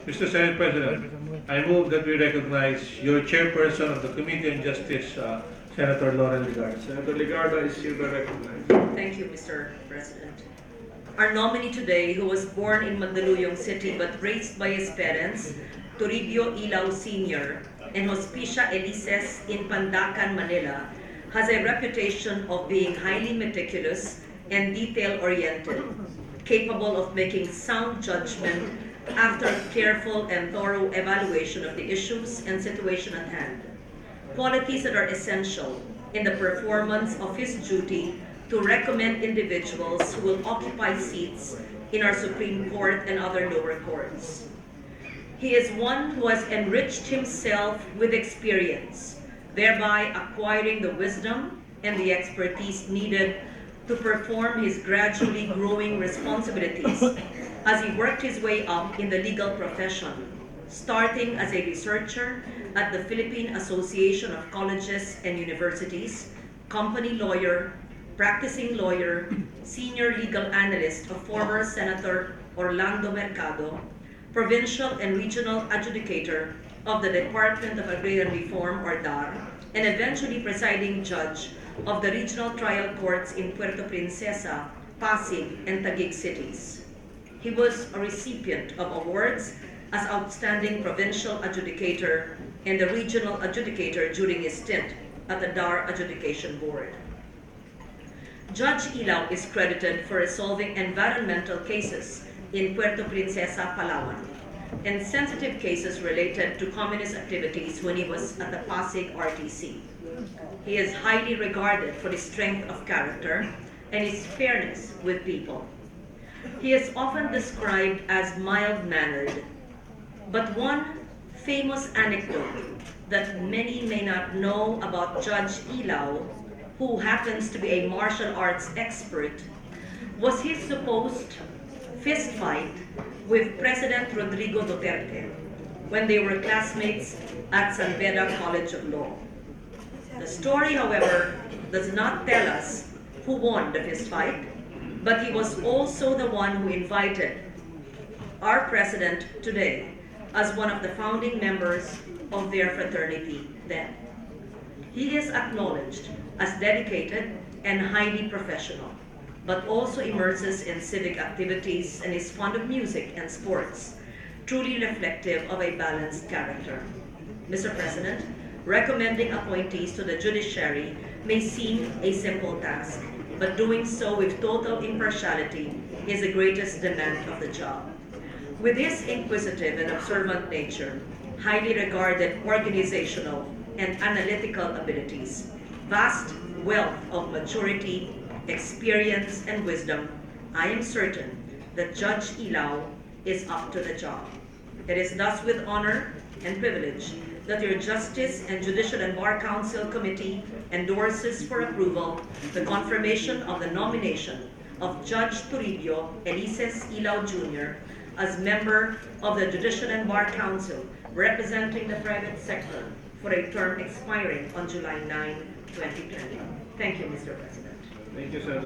Mr. Senate President, I move that we recognize your chairperson of the Committee on Justice, Senator Lauren Ligarda. Senator Ligarda is hereby recognized. Thank you, Mr. President. Our nominee today, who was born in Mandaluyong City but raised by his parents, Toribio Ilaw Sr. and Hospicia Elises in Pandacan, Manila, has a reputation of being highly meticulous and detail-oriented, capable of making sound judgment after careful and thorough evaluation of the issues and situation at hand, qualities that are essential in the performance of his duty to recommend individuals who will occupy seats in our Supreme Court and other lower courts. He is one who has enriched himself with experience, thereby acquiring the wisdom and the expertise needed to perform his gradually growing responsibilities as he worked his way up in the legal profession, starting as a researcher at the Philippine Association of Colleges and Universities, company lawyer, practicing lawyer, senior legal analyst of former Senator Orlando Mercado, provincial and regional adjudicator of the Department of Agrarian Reform, or DAR, and eventually presiding judge of the regional trial courts in Puerto Princesa, Pasig, and Taguig cities. He was a recipient of awards as Outstanding Provincial Adjudicator and the Regional Adjudicator during his stint at the DAR Adjudication Board. Judge Ilaw is credited for resolving environmental cases in Puerto Princesa, Palawan, and sensitive cases related to communist activities when he was at the Pasig RTC. He is highly regarded for his strength of character and his fairness with people. He is often described as mild-mannered, but one famous anecdote that many may not know about Judge Ilaw, who happens to be a martial arts expert, was his supposed fist fight with President Rodrigo Duterte when they were classmates at San Beda College of Law. The story, however, does not tell us who won the fist fight, but he was also the one who invited our president today as one of the founding members of their fraternity then. He is acknowledged as dedicated and highly professional, but also immerses in civic activities and is fond of music and sports, truly reflective of a balanced character. Mr. President, recommending appointees to the judiciary may seem a simple task, but doing so with total impartiality is the greatest demand of the job. With his inquisitive and observant nature, highly regarded organizational and analytical abilities, vast wealth of maturity, experience, and wisdom, I am certain that Judge Ilaw is up to the job. It is thus with honor and privilege that your Justice and Judicial and Bar Council Committee endorses for approval the confirmation of the nomination of Judge Toribio Elises Ilaw Jr. as member of the Judicial and Bar Council representing the private sector for a term expiring on July 9, 2020. Thank you, Mr. President. Thank you, Senator.